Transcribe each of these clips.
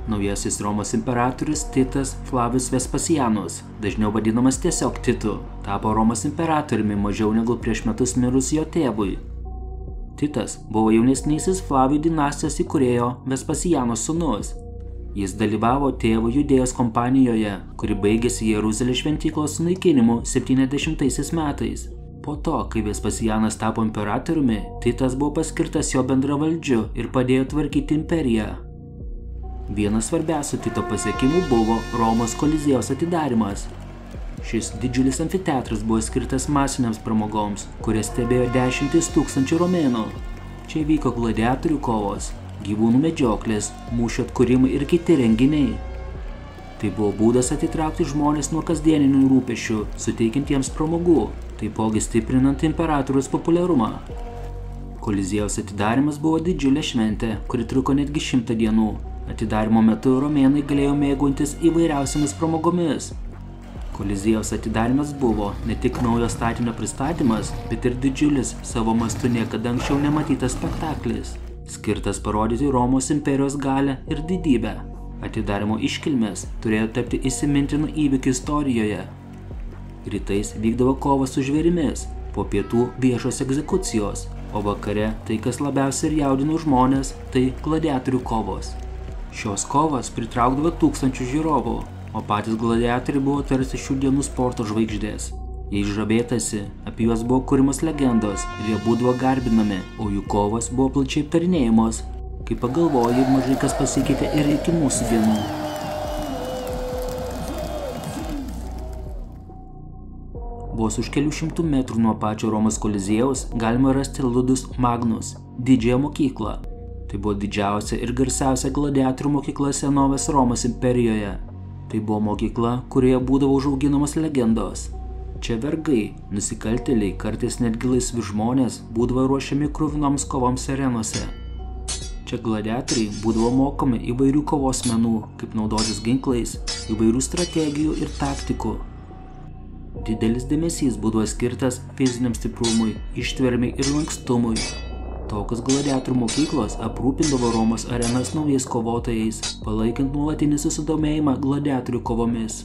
Naujasis Romos imperatorius Titas Flavius Vespasianus, dažniau vadinamas tiesiog Titu, tapo Romos imperatoriumi mažiau negu prieš metus mirus jo tėvui. Titas buvo jaunesnysis Flavijų dinastijos įkūrėjo Vespasiano sūnus. Jis dalyvavo tėvo Judėjos kompanijoje, kuri baigėsi Jeruzalės šventyklos sunaikinimu 70 metais. Po to, kai Vespasianas tapo imperatoriumi, Titas buvo paskirtas jo bendravaldžiu ir padėjo tvarkyti imperiją. Vienas svarbiausių Tito pasiekimų buvo Romos Koliziejaus atidarymas. Šis didžiulis amfiteatras buvo skirtas masiniams pramogoms, kurias stebėjo 10 000 romėnų. Čia vyko gladiatorių kovos, gyvūnų medžioklės, mūšio atkūrimai ir kiti renginiai. Tai buvo būdas atitraukti žmonės nuo kasdieninių rūpesčių, suteikiant jiems pramogų, taipogi stiprinant imperatoriaus populiarumą. Koliziejaus atidarymas buvo didžiulė šventė, kuri truko netgi 100 dienų. Atidarymo metu romėnai galėjo mėgautis įvairiausiamis pramogomis. Koliziejaus atidarymas buvo ne tik naujo statinio pristatymas, bet ir didžiulis savo mastu niekada anksčiau nematytas spektaklis, skirtas parodyti Romos imperijos galią ir didybę. Atidarymo iškilmės turėjo tapti įsimintinų įvykių istorijoje. Rytais vykdavo kovas su žvėrimis, po pietų viešos egzekucijos, o vakare tai, kas labiausiai ir jaudino žmonės, tai gladiatorių kovos. Šios kovos pritraukdavo tūkstančių žiūrovų, o patys gladiatoriai buvo tarsi šių dienų sporto žvaigždės. Jei žavėtasi, apie juos buvo kuriamos legendos ir jie būdavo garbinami, o jų kovos buvo plačiai aptarinėjamos. Kai pagalvoji, mažai kas pasikeitė ir iki mūsų dienų. Vos už kelių šimtų metrų nuo pačio Romos Koliziejaus galima rasti Ludus Magnus, didžiąją mokyklą. Tai buvo didžiausia ir garsiausia gladiatorių mokykla senovės Romos imperijoje. Tai buvo mokykla, kurioje būdavo užauginamos legendos. Čia vergai, nusikaltėliai, kartais netgi laisvi žmonės būdavo ruošiami kruvinoms kovoms arenose. Čia gladiatoriai būdavo mokomi įvairių kovos menų, kaip naudotis ginklais, įvairių strategijų ir taktikų. Didelis dėmesys būdavo skirtas fiziniam stiprumui, ištvermei ir lankstumui. Tokios gladiatorių mokyklos aprūpindavo Romos arenas naujais kovotojais, palaikant nuolatinį susidomėjimą gladiatorių kovomis.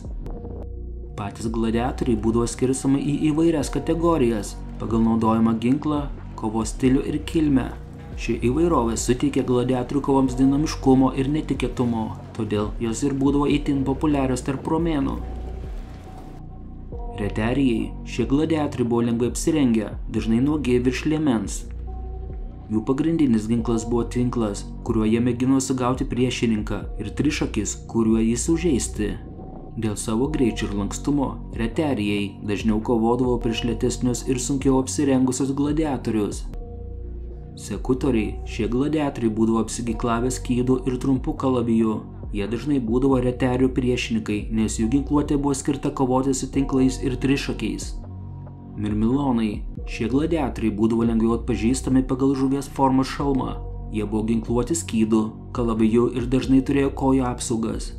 Patys gladiatoriai būdavo skirstomi į įvairias kategorijas pagal naudojamą ginklą, kovos stilių ir kilmę. Ši įvairovė suteikė gladiatorių kovoms dinamiškumo ir netikėtumo, todėl jos ir būdavo itin populiarios tarp romėnų. Retarijai, šie gladiatoriai buvo lengvai apsirengę, dažnai nuogi virš liemens. Jų pagrindinis ginklas buvo tinklas, kuriuo jie mėgino sugauti priešininką, ir trišakis, kuriuo jį sužeisti. Dėl savo greičio ir lankstumo, retarijai dažniau kovodavo prieš lėtesnius ir sunkiau apsirengusius gladiatorius. Sekutoriai, šie gladiatoriai būdavo apsiginklavę skydų ir trumpų kalavijų. Jie dažnai būdavo retarijų priešininkai, nes jų ginkluotė buvo skirta kovoti su tinklais ir trišakiais. Mirmilonai, šie gladiatoriai būdavo lengviau atpažįstami pagal žuvies formos šalmą. Jie buvo ginkluoti skydų, kalaviju ir dažnai turėjo kojų apsaugas.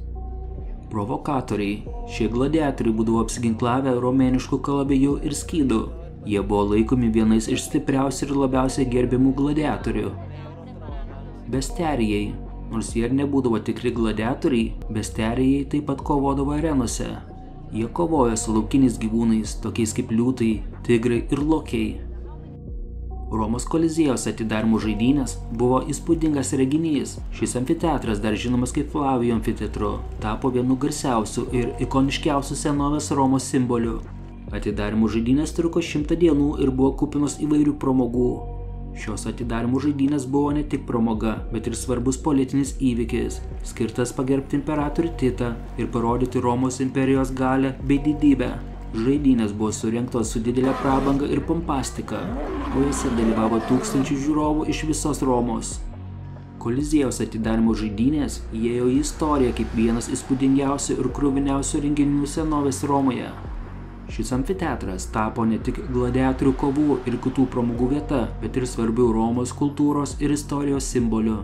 Provokatoriai, šie gladiatoriai būdavo apsiginklavę romėniškų kalaviju ir skydų. Jie buvo laikomi vienais iš stipriausių ir labiausiai gerbiamų gladiatorių. Bestiarijai, nors jie ir nebūdavo tikri gladiatoriai, bestiarijai taip pat kovodavo arenose. Jie kovojo su laukiniais gyvūnais, tokiais kaip liūtai, tigrai ir lokiai. Romos Koliziejaus atidarymo žaidynės buvo įspūdingas reginys. Šis amfiteatras, dar žinomas kaip Flavijų amfiteatru, tapo vienu garsiausių ir ikoniškiausių senovės Romos simbolių. Atidarymo žaidynės truko 100 dienų ir buvo kupinos įvairių pramogų. Šios atidarymo žaidynės buvo ne tik pramoga, bet ir svarbus politinis įvykis, skirtas pagerbti imperatorių Titą ir parodyti Romos imperijos galią bei didybę. Žaidynės buvo surengtos su didelė prabanga ir pompastika, o jose dalyvavo tūkstančių žiūrovų iš visos Romos. Koliziejaus atidarymo žaidynės įėjo į istoriją kaip vienas įspūdingiausių ir kruviniausių renginių senovės Romoje. Šis amfiteatras tapo ne tik gladiatorių kovų ir kitų pramogų vieta, bet ir svarbių Romos kultūros ir istorijos simbolių.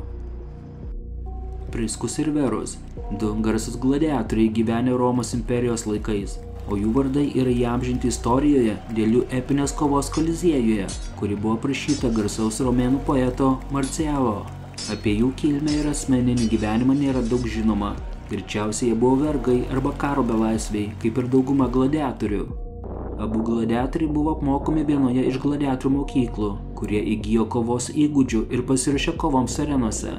Priskus ir Verus, du garsus gladiatoriai gyvenę Romos imperijos laikais, o jų vardai yra įamžinti istorijoje dėl jų epinės kovos Koliziejuje, kuri buvo aprašyta garsaus romėnų poeto Marcialo. Apie jų kilmę ir asmeninį gyvenimą nėra daug žinoma. Greičiausiai jie buvo vergai arba karo belaisviai, kaip ir dauguma gladiatorių. Abu gladiatoriai buvo apmokomi vienoje iš gladiatorių mokyklų, kurie įgijo kovos įgūdžių ir pasiruošė kovoms arenose.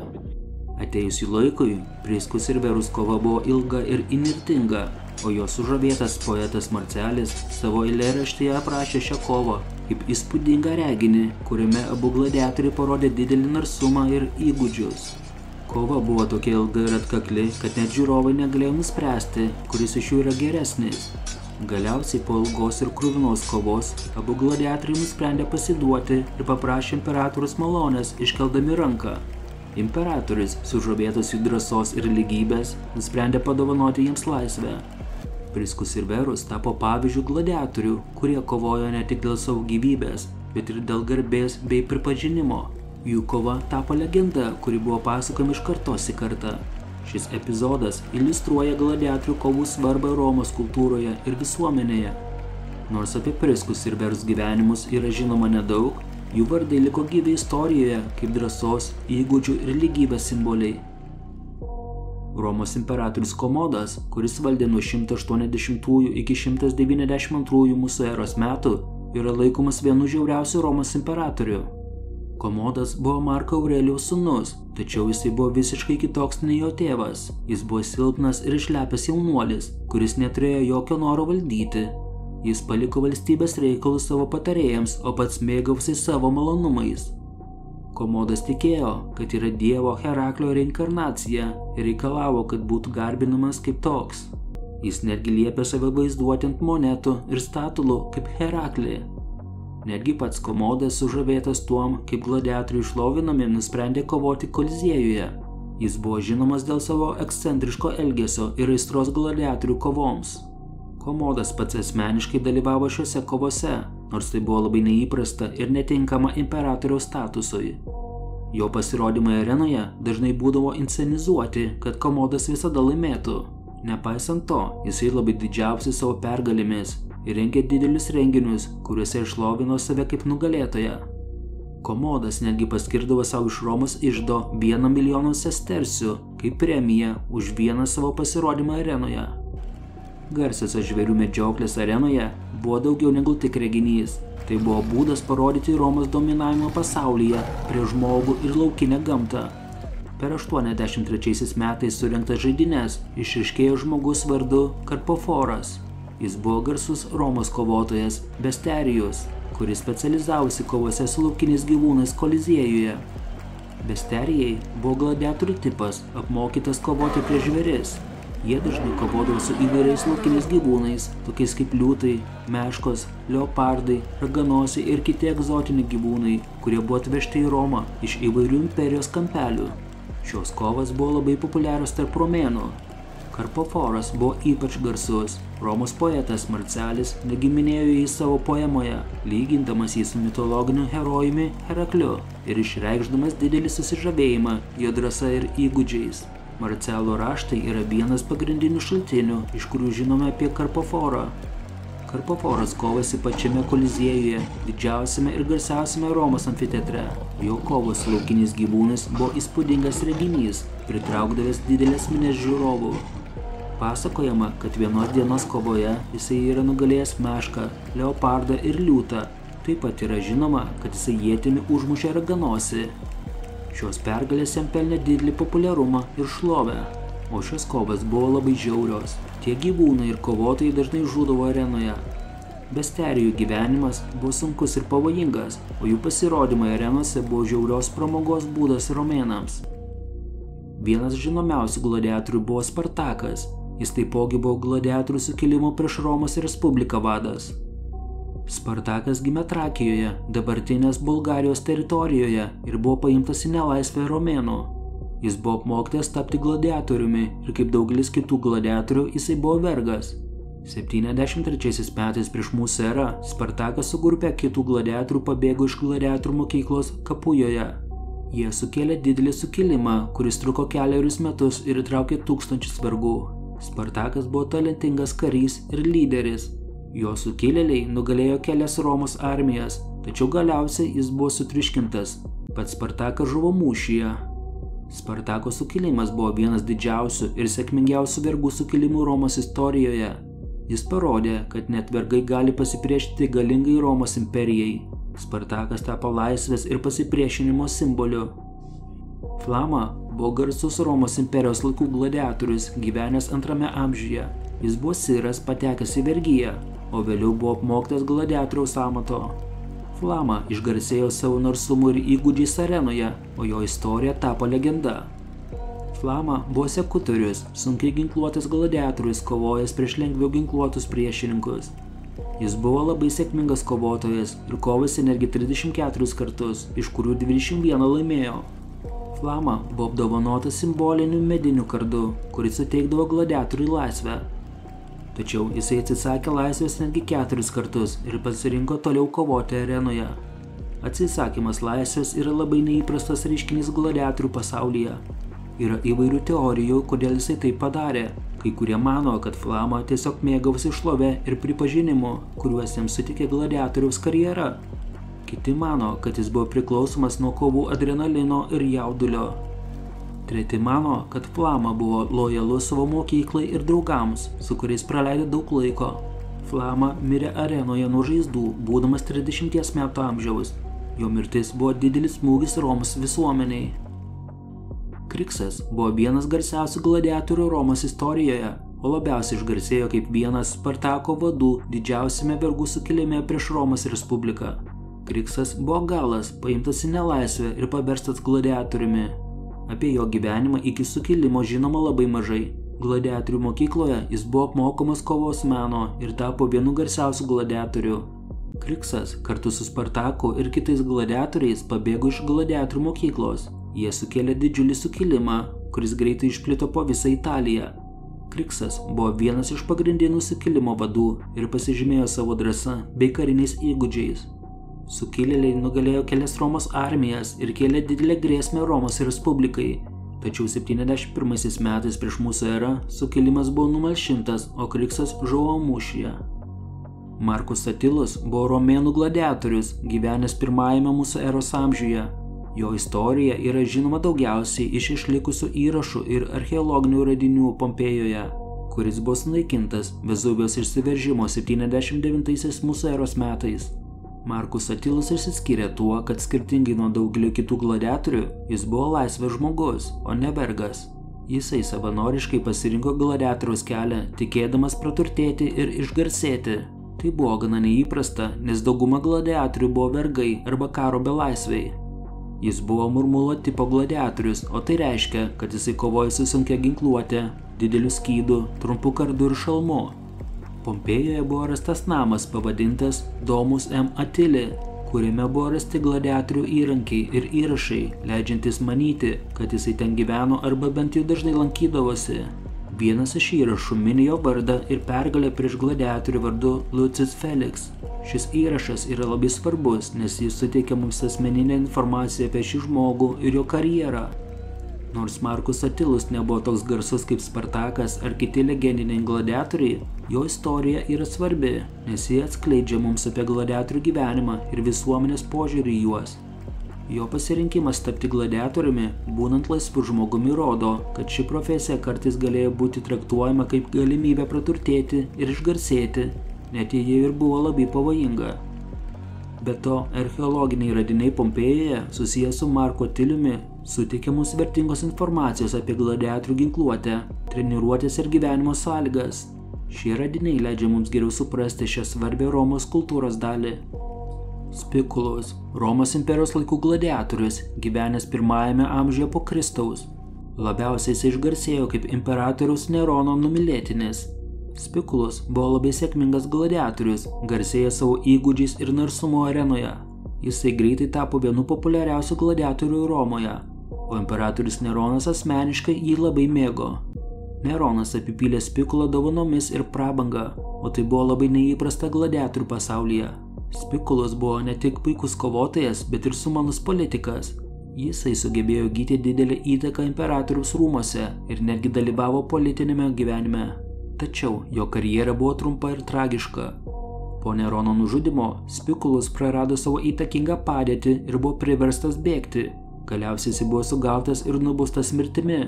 Atėjus jų laikui, Priskus ir Verus kova buvo ilga ir įnirtinga, o jo sužavėtas poetas Marcelis savo eilėraštyje aprašė šią kovą kaip įspūdingą reginį, kuriame abu gladiatoriai parodė didelį narsumą ir įgūdžius. Kova buvo tokia ilga ir atkakli, kad net žiūrovai negalėjo nuspręsti, kuris iš jų yra geresnis. Galiausiai po ilgos ir kruvinos kovos abu gladiatoriai nusprendė pasiduoti ir paprašė imperatoriaus malonės iškeldami ranką. Imperatorius, sužavėtas jų drąsos ir lygybės, nusprendė padovanoti jiems laisvę. Priskus ir Verus tapo pavyzdžių gladiatorių, kurie kovojo ne tik dėl savo gyvybės, bet ir dėl garbės bei pripažinimo. Jų kova tapo legenda, kuri buvo pasakojama iš kartos į kartą. Šis epizodas iliustruoja gladiatorių kovų svarbą Romos kultūroje ir visuomenėje. Nors apie Priskus ir Verus gyvenimus yra žinoma nedaug, jų vardai liko gyvi istorijoje kaip drąsos, įgūdžių ir lygybės simboliai. Romos imperatorius Komodas, kuris valdė nuo 180 iki 192 mūsų eros metų, yra laikomas vienu žiauriausių Romos imperatorių. Komodas buvo Marko Aurelijaus sūnus, tačiau jisai buvo visiškai kitoks nei jo tėvas. Jis buvo silpnas ir išlepęs jaunuolis, kuris neturėjo jokio noro valdyti. Jis paliko valstybės reikalus savo patarėjams, o pats mėgavosi savo malonumais. Komodas tikėjo, kad yra dievo Heraklio reinkarnacija ir reikalavo, kad būtų garbinamas kaip toks. Jis netgi liepė save vaizduoti ant monetų ir statulų kaip Heraklį. Netgi pats Komodas, sužavėtas tuom, kaip gladiatoriai šlovinami, nusprendė kovoti Koliziejuje. Jis buvo žinomas dėl savo ekscentriško elgesio ir aistros gladiatorių kovoms. Komodas pats asmeniškai dalyvavo šiuose kovose, nors tai buvo labai neįprasta ir netinkama imperatoriaus statusui. Jo pasirodymai arenoje dažnai būdavo inscenizuoti, kad Komodas visada laimėtų. Nepaisant to, jisai labai didžiavosi savo pergalėmis ir rengė didelius renginius, kuriuose išlovino save kaip nugalėtoją. Komodas netgi paskirdavo savo iš Romos iždo 1 milijoną sestercių kaip premiją už vieną savo pasirodymą arenoje. Garsiosios žvėrių medžioklės arenoje buvo daugiau negu tik reginys. Tai buvo būdas parodyti Romos dominavimą pasaulyje prieš žmogų ir laukinę gamtą. Per 83 metais surengtas žaidynes išryškėjo žmogus vardu Karpoforas. Jis buvo garsus Romos kovotojas Besterijus, kuris specializavosi kovose su laukiniais gyvūnais Koliziejuje. Besterijai buvo gladiatorių tipas, apmokytas kovoti prieš žvėris. Jie dažnai kovodavo su įvairiais laukiniais gyvūnais, tokiais kaip liūtai, meškos, leopardai, raganosiai ir kiti egzotiniai gyvūnai, kurie buvo atvežti į Romą iš įvairių imperijos kampelių. Šios kovos buvo labai populiarios tarp romėnų. Karpoforas buvo ypač garsus. Romos poetas Marcelis negi minėjo jį savo poemoje, lygindamas jį su mitologiniu herojumi Herakliu ir išreikšdamas didelį susižavėjimą jo drąsa ir įgūdžiais. Marcelo raštai yra vienas pagrindinių šaltinių, iš kurių žinome apie Karpoforą. Karpoforas kovėsi pačiame Koliziejuje, didžiausiame ir garsiausiame Romos amfiteatre. Jo kovos su laukiniais gyvūnais buvo įspūdingas reginys, pritraukdavęs didelės minias žiūrovų. Pasakojama, kad vienos dienos kovoje jisai yra nugalėjęs mešką, leopardą ir liūtą. Taip pat yra žinoma, kad jisai ietimi užmušė raganosį. Šios pergalės jam pelnė didelį populiarumą ir šlovę, o šios kovos buvo labai žiaurios. Tie gyvūnai ir kovotojai dažnai žūdavo arenoje. Besterijų gyvenimas buvo sunkus ir pavojingas, o jų pasirodymai arenose buvo žiaurios pramogos būdas romėnams. Vienas žinomiausių gladiatorių buvo Spartakas. Jis taipogi buvo gladiatorių sukilimo prieš Romos Respubliką vadas. Spartakas gimė Trakijoje, dabartinės Bulgarijos teritorijoje ir buvo paimtas į nelaisvę romėnų. Jis buvo apmokytas tapti gladiatoriumi ir kaip daugelis kitų gladiatorių jisai buvo vergas. 73 metais prieš mūsų erą Spartakas su grupė kitų gladiatorių pabėgo iš gladiatorių mokyklos Kapujoje. Jie sukėlė didelį sukilimą, kuris truko kelerius metus ir įtraukė tūkstančius vergų. Spartakas buvo talentingas karys ir lyderis. Jo sukilėliai nugalėjo kelias Romos armijas, tačiau galiausiai jis buvo sutriuškintas. Pats Spartakas žuvo mūšyje. Spartako sukilimas buvo vienas didžiausių ir sėkmingiausių vergų sukilimų Romos istorijoje. Jis parodė, kad net vergai gali pasipriešinti galingai Romos imperijai. Spartakas tapo laisvės ir pasipriešinimo simboliu. Flama buvo garsus Romos imperijos laikų gladiatorius, gyvenęs 2 amžiuje. Jis buvo siras patekęs į vergiją, o vėliau buvo apmokytas gladiatoriaus amato. Flama išgarsėjo savo narsumu ir įgūdžiais arenoje, o jo istorija tapo legenda. Flama buvo sekutorius, sunkiai ginkluotas gladiatorius, kovojęs prieš lengviau ginkluotus priešininkus. Jis buvo labai sėkmingas kovotojas ir kovėsi netgi 34 kartus, iš kurių 21 laimėjo. Flama buvo apdovanotas simboliniu mediniu kardu, kuris suteikdavo gladiatoriui laisvę. Tačiau jisai atsisakė laisvės netgi 4 kartus ir pasirinko toliau kovoti arenoje. Atsisakymas laisvės yra labai neįprastas reiškinys gladiatorių pasaulyje. Yra įvairių teorijų, kodėl jisai tai padarė. Kai kurie mano, kad Flama tiesiog mėgavosi šlove ir pripažinimu, kuriuos jam suteikė gladiatoriaus karjera. Kiti mano, kad jis buvo priklausomas nuo kovų adrenalino ir jaudulio. Treti mano, kad Flama buvo lojalus savo mokyklai ir draugams, su kuriais praleido daug laiko. Flama mirė arenoje nuo žaizdų, būdamas 30 metų amžiaus. Jo mirtis buvo didelis smūgis Romos visuomeniai. Kriksas buvo vienas garsiausių gladiatorių Romos istorijoje, o labiausiai išgarsėjo kaip vienas Spartako vadų didžiausiame vergų sukilime prieš Romos Respubliką. Kriksas buvo galas, paimtas į nelaisvę ir paverstas gladiatoriumi. Apie jo gyvenimą iki sukilimo žinoma labai mažai. Gladiatorių mokykloje jis buvo apmokomas kovos meno ir tapo vienu garsiausių gladiatorių. Kriksas kartu su Spartaku ir kitais gladiatoriais pabėgo iš gladiatorių mokyklos. Jie sukėlė didžiulį sukilimą, kuris greitai išplito po visą Italiją. Kriksas buvo vienas iš pagrindinių sukilimo vadų ir pasižymėjo savo drąsa bei kariniais įgūdžiais. Sukilėliai nugalėjo kelias Romos armijas ir kėlė didelę grėsmę Romos Respublikai. Tačiau 71 metais prieš mūsų erą sukilimas buvo numalšintas, o Kriksas žuvo mūšyje. Markus Atilus buvo romėnų gladiatorius, gyvenęs 1 mūsų eros amžiuje. Jo istorija yra žinoma daugiausiai iš išlikusių įrašų ir archeologinių radinių Pompėjoje, kuris buvo sunaikintas Vezuvijos išsiveržimo 79 mūsų eros metais. Markus Atilus išsiskyrė tuo, kad skirtingai nuo daugelio kitų gladiatorių, jis buvo laisvas žmogus, o ne vergas. Jisai savanoriškai pasirinko gladiatoriaus kelią, tikėdamas praturtėti ir išgarsėti. Tai buvo gana neįprasta, nes dauguma gladiatorių buvo vergai arba karo belaisviai. Jis buvo murmulo tipo gladiatorius, o tai reiškia, kad jisai kovojo su sunkia ginkluote, dideliu skydu, trumpu kardu ir šalmu. Pompėjoje buvo rastas namas pavadintas Domus M. Attili, kuriame buvo rasti gladiatorių įrankiai ir įrašai, leidžiantis manyti, kad jisai ten gyveno arba bent jau dažnai lankydavosi. Vienas iš įrašų mini jo vardą ir pergalę prieš gladiatorių vardu Lucius Felix. Šis įrašas yra labai svarbus, nes jis suteikia mums asmeninę informaciją apie šį žmogų ir jo karjerą. Nors Markus Atilus nebuvo toks garsus kaip Spartakas ar kiti legendiniai gladiatoriai, jo istorija yra svarbi, nes jie atskleidžia mums apie gladiatorių gyvenimą ir visuomenės požiūrį į juos. Jo pasirinkimas tapti gladiatoriumi, būnant laisvu žmogumi, rodo, kad ši profesija kartais galėjo būti traktuojama kaip galimybė praturtėti ir išgarsėti, net jei ji ir buvo labai pavojinga. Be to, archeologiniai radiniai Pompėjoje susiję su Marku Atiliumi suteikia mums vertingos informacijos apie gladiatorių ginkluotę, treniruotės ir gyvenimo sąlygas. Šie radiniai leidžia mums geriau suprasti šią svarbią Romos kultūros dalį. Spikulus, Romos imperijos laikų gladiatorius, gyvenęs 1 amžiuje po Kristaus. Labiausiai jis išgarsėjo kaip imperatoriaus Nerono numylėtinis. Spikulus buvo labai sėkmingas gladiatorius, garsėjęs savo įgūdžiais ir narsumo arenoje. Jisai greitai tapo vienu populiariausių gladiatorių Romoje, o imperatorius Neronas asmeniškai jį labai mėgo. Neronas apipylė Spikulą dovanomis ir prabanga, o tai buvo labai neįprasta gladiatorių pasaulyje. Spikulus buvo ne tik puikus kovotojas, bet ir sumanus politikas. Jisai sugebėjo įgyti didelę įtaką imperatoriaus rūmuose ir netgi dalyvavo politinėme gyvenime. Tačiau jo karjera buvo trumpa ir tragiška. Po Nerono nužudymo Spikulus prarado savo įtakingą padėtį ir buvo priverstas bėgti. Galiausiai jis buvo sugautas ir nubaustas mirtimi.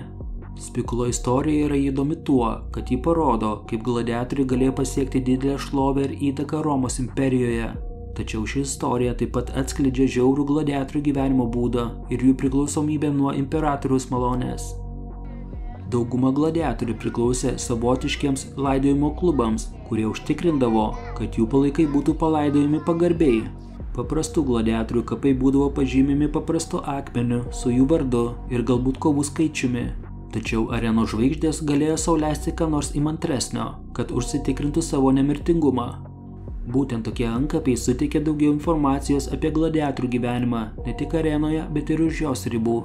Spikulo istorija yra įdomi tuo, kad ji parodo, kaip gladiatoriai galėjo pasiekti didelę šlovę ir įtaką Romos imperijoje. Tačiau ši istorija taip pat atskleidžia žiaurų gladiatorių gyvenimo būdą ir jų priklausomybę nuo imperatoriaus malonės. Dauguma gladiatorių priklausė savotiškiems laidojimo klubams, kurie užtikrindavo, kad jų palaikai būtų palaidojami pagarbiai. Paprastų gladiatorių kapai būdavo pažymimi paprastu akmeniu su jų vardu ir galbūt kovų skaičiumi. Tačiau arenos žvaigždės galėjo sau leisti ką nors įmantresnio, kad užsitikrintų savo nemirtingumą. Būtent tokie antkapiai suteikė daugiau informacijos apie gladiatorių gyvenimą, ne tik arenoje, bet ir už jos ribų.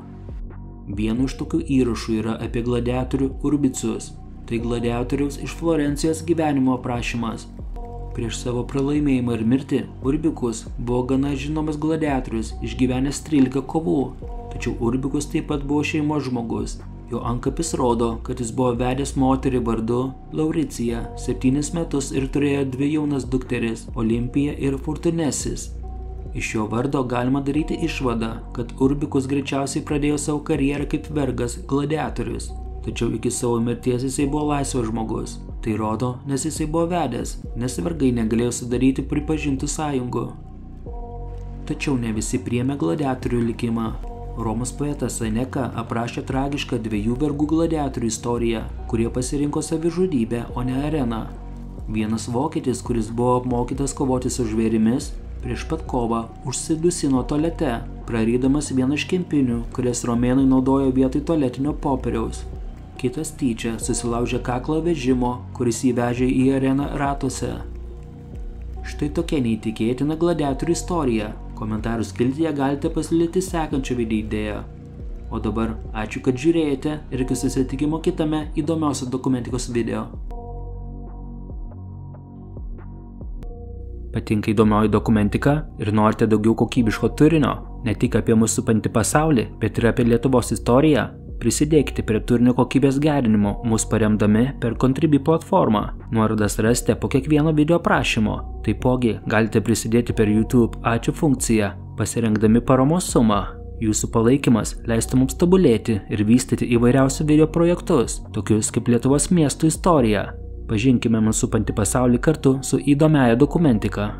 Vienu iš tokių įrašų yra apie gladiatorių Urbicus, tai gladiatoriaus iš Florencijos gyvenimo aprašymas. Prieš savo pralaimėjimą ir mirtį Urbicus buvo gana žinomas gladiatorius, išgyvenęs 13 kovų, tačiau Urbicus taip pat buvo šeimos žmogus. Jo antkapis rodo, kad jis buvo vedęs moterį vardu Lauricija 7 metus ir turėjo 2 jaunas dukteris – Olimpija ir Fortunesis. Iš jo vardo galima daryti išvadą, kad Urbicus greičiausiai pradėjo savo karjerą kaip vergas gladiatorius. Tačiau iki savo mirties jisai buvo laisvas žmogus. Tai rodo, nes jisai buvo vedęs, nes vergai negalėjo sudaryti pripažintų sąjungų. Tačiau ne visi priėmė gladiatorių likimą. Romos poetas Seneka aprašė tragišką 2 vergų gladiatorių istoriją, kurie pasirinko savižudybę, o ne areną. Vienas vokietis, kuris buvo apmokytas kovoti su žvėrimis, prieš pat kovą užsidusino tualete, prarydamas vieną iš kempinių, kurias romėnai naudojo vietoj tualetinio popieriaus. Kitas tyčia susilaužė kaklą vežimo, kuris jį vežė į areną ratuose. Štai tokia neįtikėtina gladiatorių istorija. Komentarų skiltyje galite pasiūlyti sekančią video idėją. O dabar ačiū, kad žiūrėjote ir iki susitikimo kitame įdomiausios dokumentikos video. Patinka įdomioji dokumentika ir norite daugiau kokybiško turinio, ne tik apie mūsų supantį pasaulį, bet ir apie Lietuvos istoriją? Prisidėkite prie turinio kokybės gerinimo, mus paremdami per Contribui platformą. Nuorodas rasite po kiekvieno video aprašymo. Taipogi galite prisidėti per YouTube ačiū funkciją, pasirinkdami paramos sumą. Jūsų palaikymas leistų mums tobulėti ir vystyti įvairiausių video projektus, tokius kaip Lietuvos miestų istorija. Pažinkime mūsų supantį pasaulį kartu su įdomiaja dokumentika.